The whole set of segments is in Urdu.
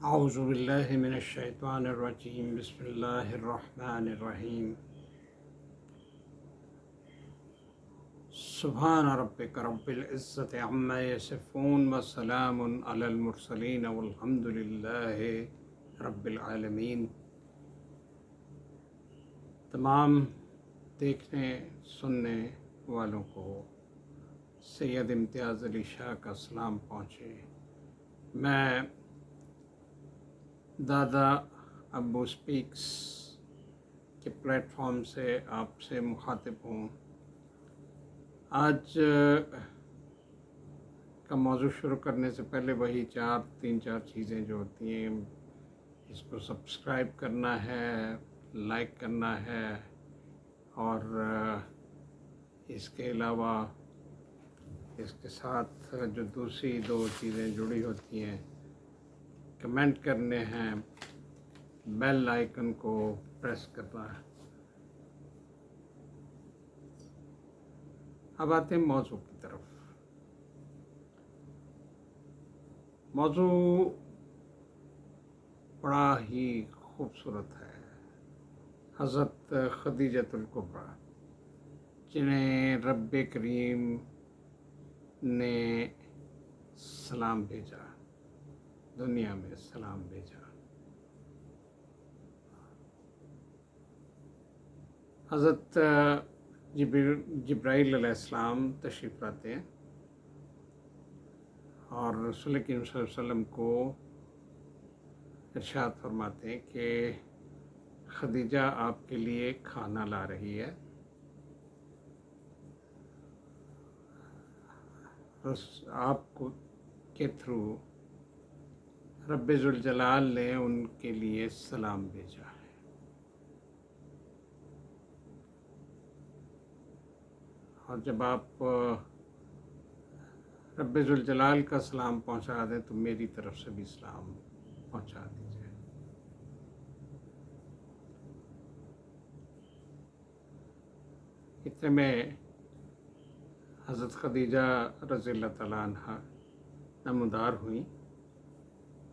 اعوذ باللہ من الشیطان الرجیم بسم اللہ الرحمن الرحیم سبحان ربک رب العزت عما یصفون وسلام علی المرسلین والحمد للہ رب العالمین۔ تمام دیکھنے سننے والوں کو سید امتیاز علی شاہ کا سلام پہنچے۔ میں دادا ابو سپیکس کے پلیٹ فارم سے آپ سے مخاطب ہوں۔ آج کا موضوع شروع کرنے سے پہلے وہی تین چار چیزیں جو ہوتی ہیں، اس کو سبسکرائب کرنا ہے، لائک کرنا ہے، اور اس کے علاوہ اس کے ساتھ جو دوسری دو چیزیں جڑی ہوتی ہیں، کمنٹ کرنے ہیں، بیل آئیکن کو پریس کرنا ہے۔ اب آتے ہیں موضوع کی طرف۔ موضوع بڑا ہی خوبصورت ہے۔ حضرت خدیجۃ الکبریٰ جنہیں رب کریم نے سلام بھیجا، دنیا میں سلام بھیجا۔ حضرت جبرائیل علیہ السلام تشریف لاتے ہیں اور رسول کریم صلی اللہ علیہ وسلم کو ارشاد فرماتے ہیں کہ خدیجہ آپ کے لیے کھانا لا رہی ہے۔ آپ کو کے تھرو رب ذوالجلال نے ان کے لیے سلام بھیجا ہے۔ اور جب آپ رب ذوالجلال کا سلام پہنچا دیں تو میری طرف سے بھی سلام پہنچا دیجیے۔ اتنے میں حضرت خدیجہ رضی اللہ تعالیٰ عنہ نمودار ہوئیں،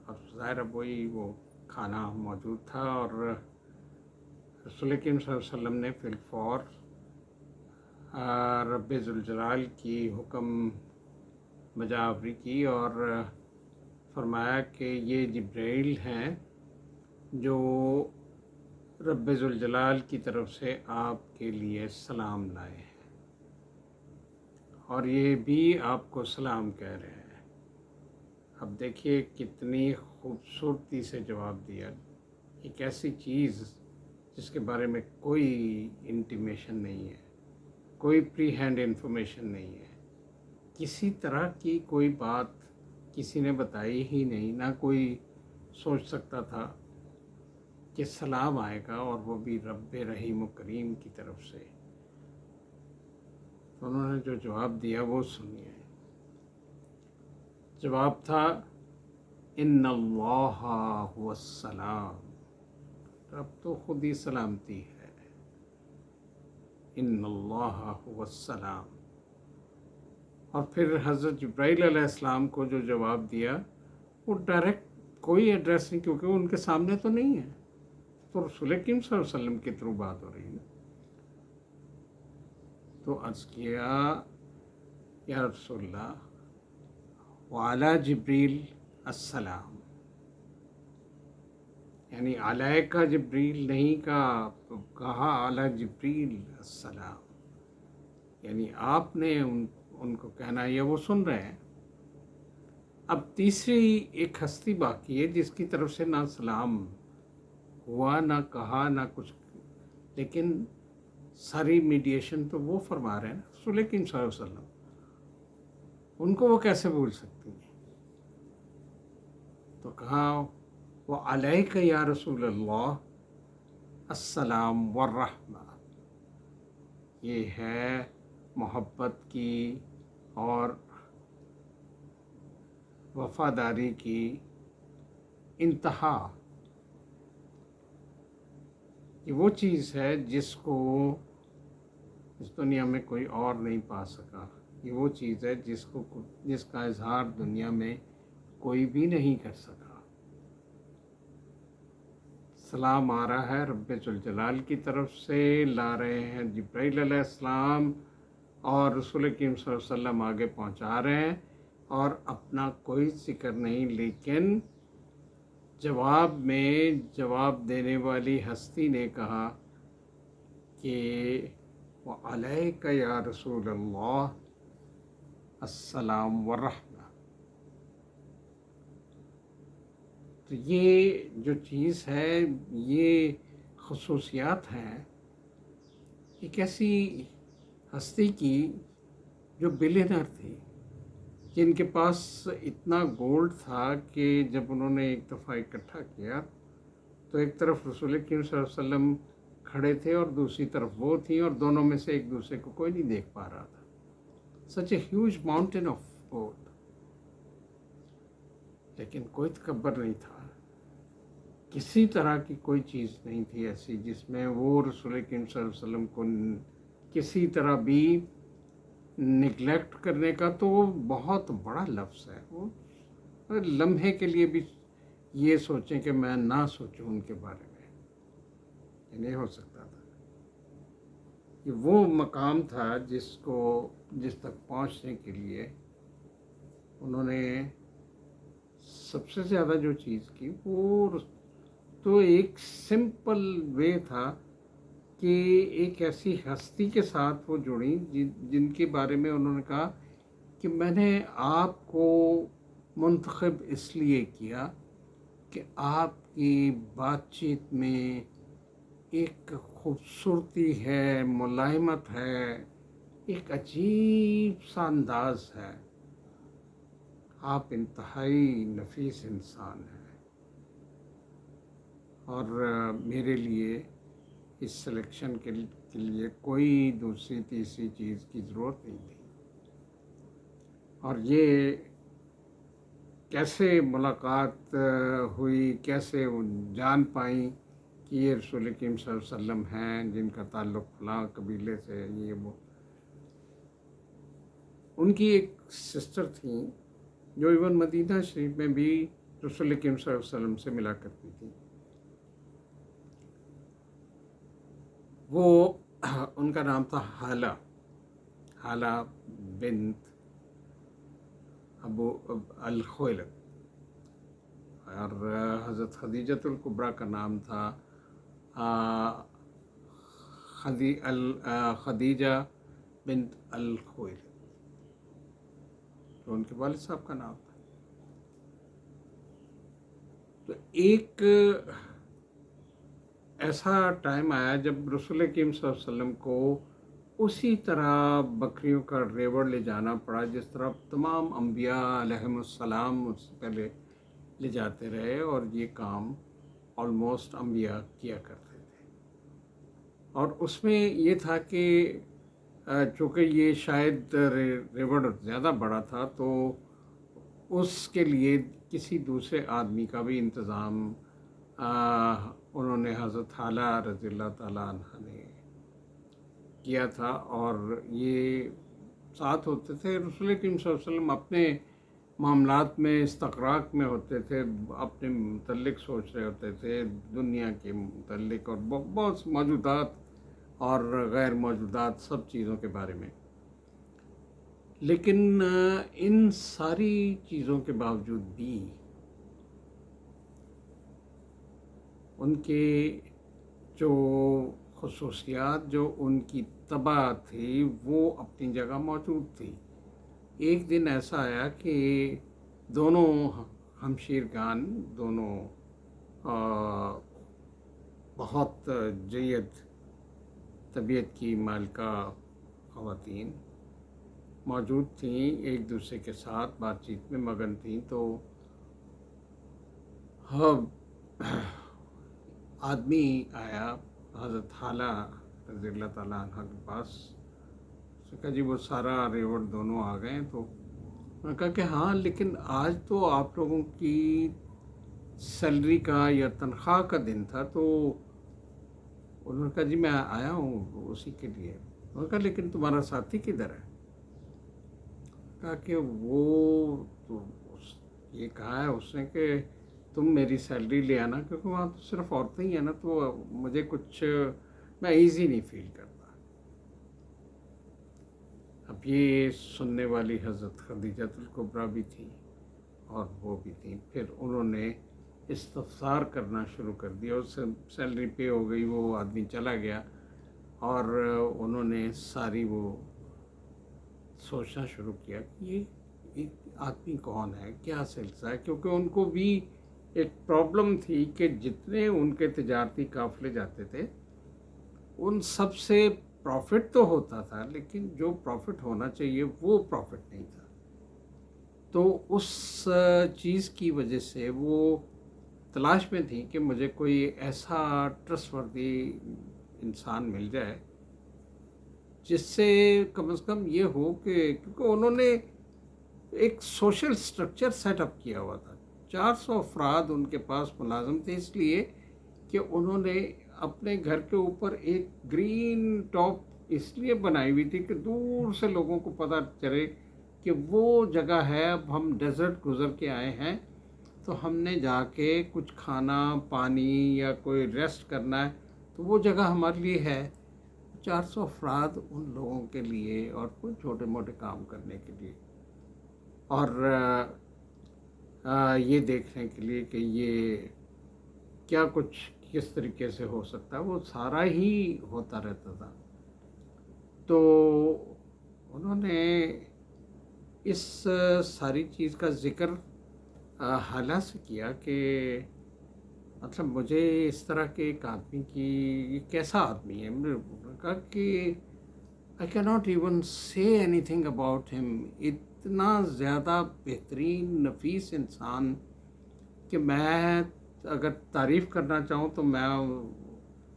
اور ظاہر وہی وہ کھانا موجود تھا، اور رسول کریم صلی اللہ علیہ وسلم نے فی الفور رب ذوالجلال کی حکم بجاوری کی اور فرمایا کہ یہ جبرائیل ہیں جو رب ذوالجلال کی طرف سے آپ کے لیے سلام لائے ہیں، اور یہ بھی آپ کو سلام کہہ رہے ہیں۔ اب دیکھیے کتنی خوبصورتی سے جواب دیا۔ ایک ایسی چیز جس کے بارے میں کوئی انٹیمیشن نہیں ہے، کوئی پری ہینڈ انفارمیشن نہیں ہے، کسی طرح کی کوئی بات کسی نے بتائی ہی نہیں، نہ کوئی سوچ سکتا تھا کہ سلام آئے گا، اور وہ بھی رب رحیم و کریم کی طرف سے۔ تو انہوں نے جو جواب دیا وہ سنیے۔ جواب تھا ان اللہ هو السلام، رب تو خود ہی سلامتی ہے۔ ان اللہ هو السلام۔ اور پھر حضرت جبرائیل علیہ السلام کو جو جواب دیا وہ ڈائریکٹ کوئی ایڈریس نہیں، کیونکہ وہ ان کے سامنے تو نہیں ہے، تو رسول کریم صلی اللہ علیہ وسلم کے تھرو بات ہو رہی ہے۔ تو عرض کیا یا رسول اللہ وعلی جبریل السلام، یعنی علیکہ جبریل نہیں کہا علی جبریل السلام، یعنی آپ نے ان کو کہنا ہے، یا وہ سن رہے ہیں۔ اب تیسری ایک ہستی باقی ہے جس کی طرف سے نہ سلام ہوا، نہ کہا، نہ کچھ، لیکن ساری میڈیشن تو وہ فرما رہے ہیں، رسول کریم صلی اللہ علیہ وسلم۔ ان کو وہ کیسے بھول سکتی ہیں؟ تو کہا وعلیک یا رسول اللہ السلام والرحمہ، یہ ہے محبت کی اور وفاداری کی انتہا۔ یہ وہ چیز ہے جس کو اس دنیا میں کوئی اور نہیں پا سکا، یہ وہ چیز ہے جس کا اظہار دنیا میں کوئی بھی نہیں کر سکا۔ سلام آ رہا ہے رب ذوالجلال کی طرف سے، لا رہے ہیں جبرائیل علیہ السلام، اور رسول کریم صلی اللہ علیہ وسلم آگے پہنچا رہے ہیں، اور اپنا کوئی ذکر نہیں، لیکن جواب میں جواب دینے والی ہستی نے کہا کہ وعلیک یا رسول اللہ السلام ورحمہ۔ تو یہ جو چیز ہے، یہ خصوصیات ہیں ایک ایسی ہستی کی جو بلینر تھی، جن کے پاس اتنا گولڈ تھا کہ جب انہوں نے ایک دفعہ اکٹھا کیا تو ایک طرف رسول کریم صلی اللہ علیہ وسلم کھڑے تھے اور دوسری طرف وہ تھیں، اور دونوں میں سے ایک دوسرے کو کوئی نہیں دیکھ پا رہا تھا۔ Such a huge mountain of gold, لیکن کوئی تکبر نہیں تھا، کسی طرح کی کوئی چیز نہیں تھی ایسی جس میں وہ رسول کریم صلی اللہ علیہ وسلم کو کسی طرح بھی نگلیکٹ کرنے کا، تو وہ بہت بڑا لفظ ہے، وہ لمحے کے لیے بھی یہ سوچیں کہ میں نہ سوچوں ان کے بارے میں، یہ نہیں ہو سکتا تھا۔ یہ وہ مقام تھا جس تک پہنچنے کے لیے انہوں نے سب سے زیادہ جو چیز کی، وہ تو ایک سمپل وے تھا کہ ایک ایسی ہستی کے ساتھ وہ جڑیں جن کے بارے میں انہوں نے کہا کہ میں نے آپ کو منتخب اس لیے کیا کہ آپ کی بات چیت میں ایک خوبصورتی ہے، ملائمت ہے، ایک عجیب سا انداز ہے، آپ انتہائی نفیس انسان ہیں، اور میرے لیے اس سلیکشن کے لیے کوئی دوسری تیسری چیز کی ضرورت نہیں تھی۔ اور یہ کیسے ملاقات ہوئی، کیسے وہ جان پائیں کہ یہ رسول کریم صلی اللہ علیہ وسلم ہیں جن کا تعلق فلاں قبیلے سے ہے، یہ وہ۔ ان کی ایک سسٹر تھیں جو ایون مدینہ شریف میں بھی رسول کریم صلی اللہ علیہ وسلم سے ملا کرتی تھی، وہ ان کا نام تھا حالہ بنت ابو الخویلد، اور حضرت خدیجۃ الکبریٰ کا نام تھا خدیجہ بنت الخویلد، جو ان کے والد صاحب کا نام تھا۔ تو ایک ایسا ٹائم آیا جب رسول کریم صلی اللہ علیہ وسلم کو اسی طرح بکریوں کا ریوڑ لے جانا پڑا جس طرح تمام انبیاء علیہم السلام اس سے پہلے لے جاتے رہے، اور یہ کام آلموسٹ انبیاء کیا کرتے تھے۔ اور اس میں یہ تھا کہ چونکہ یہ شاید ریوڑ زیادہ بڑا تھا تو اس کے لیے کسی دوسرے آدمی کا بھی انتظام انہوں نے حضرت حالہ رضی اللہ تعالیٰ عنہ نے کیا تھا، اور یہ ساتھ ہوتے تھے۔ رسول کریم صلی اللہ علیہ وسلم اپنے معاملات میں استغراق میں ہوتے تھے، اپنے متعلق سوچ رہے ہوتے تھے، دنیا کے متعلق اور بہت موجودات اور غیر موجودات سب چیزوں کے بارے میں۔ لیکن ان ساری چیزوں کے باوجود بھی ان کے جو خصوصیات، جو ان کی طبع تھی، وہ اپنی جگہ موجود تھی۔ ایک دن ایسا آیا کہ دونوں ہمشیرگان، دونوں بہت جید طبیعت کی مالکہ خواتین موجود تھیں، ایک دوسرے کے ساتھ بات چیت میں مگن تھیں، تو آدمی آیا حضرت حالہ رضی اللہ تعالیٰ عنہ کے پاس، اس نے کہا جی وہ سارا ریوڑ دونوں آ گئے ہیں، تو انہوں نے کہا کہ ہاں لیکن آج تو آپ لوگوں کی سیلری کا یا تنخواہ کا دن تھا، تو انہوں نے کہا جی میں آیا ہوں اسی کے لیے۔ انہوں نے کہا لیکن تمہارا ساتھی کدھر ہے؟ کہا کہ وہ تو یہ کہا ہے اس نے کہ تم میری سیلری لے آنا، کیونکہ وہاں تو صرف عورتیں ہی ہیں نا، تو مجھے کچھ میں ایزی نہیں فیل کرتا۔ اب یہ سننے والی حضرت خدیجۃ الکبریٰ بھی تھیں اور وہ بھی تھیں، پھر انہوں نے استفسار کرنا شروع کر دیا، اس سے سیلری پے ہو گئی، وہ آدمی چلا گیا، اور انہوں نے ساری وہ سوچنا شروع کیا کہ یہ آدمی کون ہے، کیا سلسلہ ہے، کیونکہ ان کو بھی ایک پرابلم تھی کہ جتنے ان کے تجارتی قافلے جاتے تھے ان سب سے پروفٹ تو ہوتا تھا، لیکن جو پروفٹ ہونا چاہیے وہ پروفٹ نہیں تھا۔ تو اس چیز کی وجہ سے وہ تلاش میں تھی کہ مجھے کوئی ایسا ٹرسٹ وردی انسان مل جائے جس سے کم از کم یہ ہو کہ، کیونکہ انہوں نے ایک سوشل سٹرکچر سیٹ اپ کیا ہوا تھا، 400 افراد ان کے پاس ملازم تھے، اس لیے کہ انہوں نے اپنے گھر کے اوپر ایک گرین ٹاپ اس لیے بنائی ہوئی تھی کہ دور سے لوگوں کو پتہ چلے کہ وہ جگہ ہے، اب ہم ڈیزرٹ گزر کے آئے ہیں تو ہم نے جا کے کچھ کھانا پانی یا کوئی ریسٹ کرنا ہے تو وہ جگہ ہمارے لیے ہے۔ 400 افراد ان لوگوں کے لیے اور کوئی چھوٹے موٹے کام کرنے کے لیے، اور یہ دیکھنے کے لیے کہ یہ کیا کچھ کس طریقے سے ہو سکتا ہے، وہ سارا ہی ہوتا رہتا تھا۔ تو انہوں نے اس ساری چیز کا ذکر حالہ سے کیا کہ مطلب مجھے اس طرح کے ایک آدمی کی، یہ کیسا آدمی ہے، میں نے کہا کہ I cannot even say anything about him، اتنا زیادہ بہترین نفیس انسان کہ میں اگر تعریف کرنا چاہوں تو میں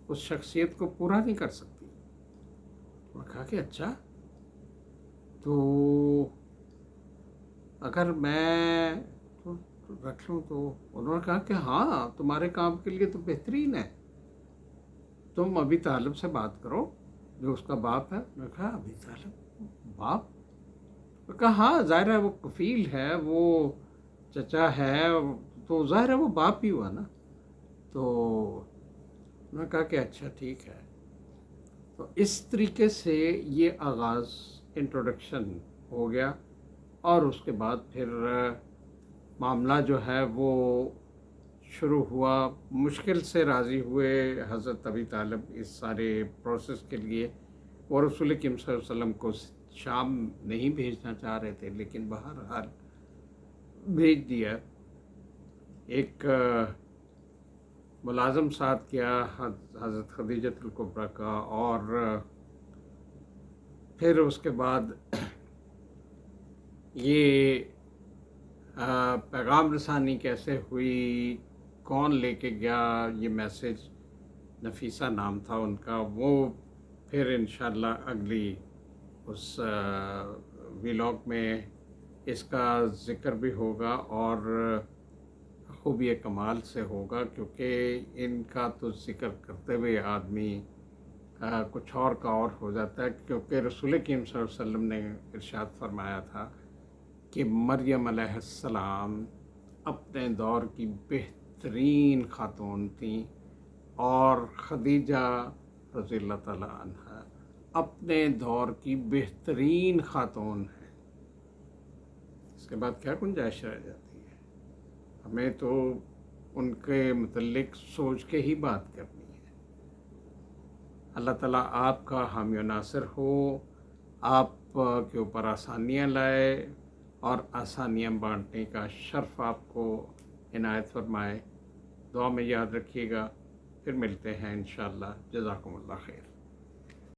اس شخصیت کو پورا نہیں کر سکتی۔ میں نے کہا کہ اچھا، تو اگر میں رکھ لوں تو؟ انہوں نے کہا کہ ہاں تمہارے کام کے لیے تو بہترین ہے، تم ابھی طالب سے بات کرو جو اس کا باپ ہے۔ میں نے کہا ابھی طالب باپ؟ میں نے کہا ہاں ظاہر ہے وہ کفیل ہے، وہ چچا ہے، تو ظاہر ہے وہ باپ ہی ہوا نا۔ تو انہوں نے کہا کہ اچھا ٹھیک ہے۔ تو اس طریقے سے یہ آغاز انٹروڈکشن ہو گیا، اور اس کے بعد پھر معاملہ جو ہے وہ شروع ہوا۔ مشکل سے راضی ہوئے حضرت ابی طالب اس سارے پروسیس کے لیے، اور رسول کریم صلی اللہ علیہ وسلم کو شام نہیں بھیجنا چاہ رہے تھے، لیکن بہرحال بھیج دیا۔ ایک ملازم ساتھ کیا حضرت خدیجۃ الکبریٰ کا، اور پھر اس کے بعد یہ پیغام رسانی کیسے ہوئی، کون لے کے گیا یہ میسیج، نفیسہ نام تھا ان کا، وہ پھر انشاءاللہ اگلی اس ویلاگ میں اس کا ذکر بھی ہوگا، اور خوبی کمال سے ہوگا، کیونکہ ان کا تو ذکر کرتے ہوئے آدمی کچھ اور کا اور ہو جاتا ہے، کیونکہ رسول کریم صلی اللہ علیہ وسلم نے ارشاد فرمایا تھا کہ مریم علیہ السلام اپنے دور کی بہترین خاتون تھیں، اور خدیجہ رضی اللہ تعالیٰ عنہ اپنے دور کی بہترین خاتون ہیں۔ اس کے بعد کیا گنجائش رہ جاتی ہے؟ ہمیں تو ان کے متعلق سوچ کے ہی بات کرنی ہے۔ اللہ تعالیٰ آپ کا حامی و ناصر ہو، آپ کے اوپر آسانیاں لائے، اور آسانیاں بانٹنے کا شرف آپ کو عنایت فرمائے۔ دعا میں یاد رکھیے گا، پھر ملتے ہیں انشاءاللہ۔ جزاکم اللہ خیر۔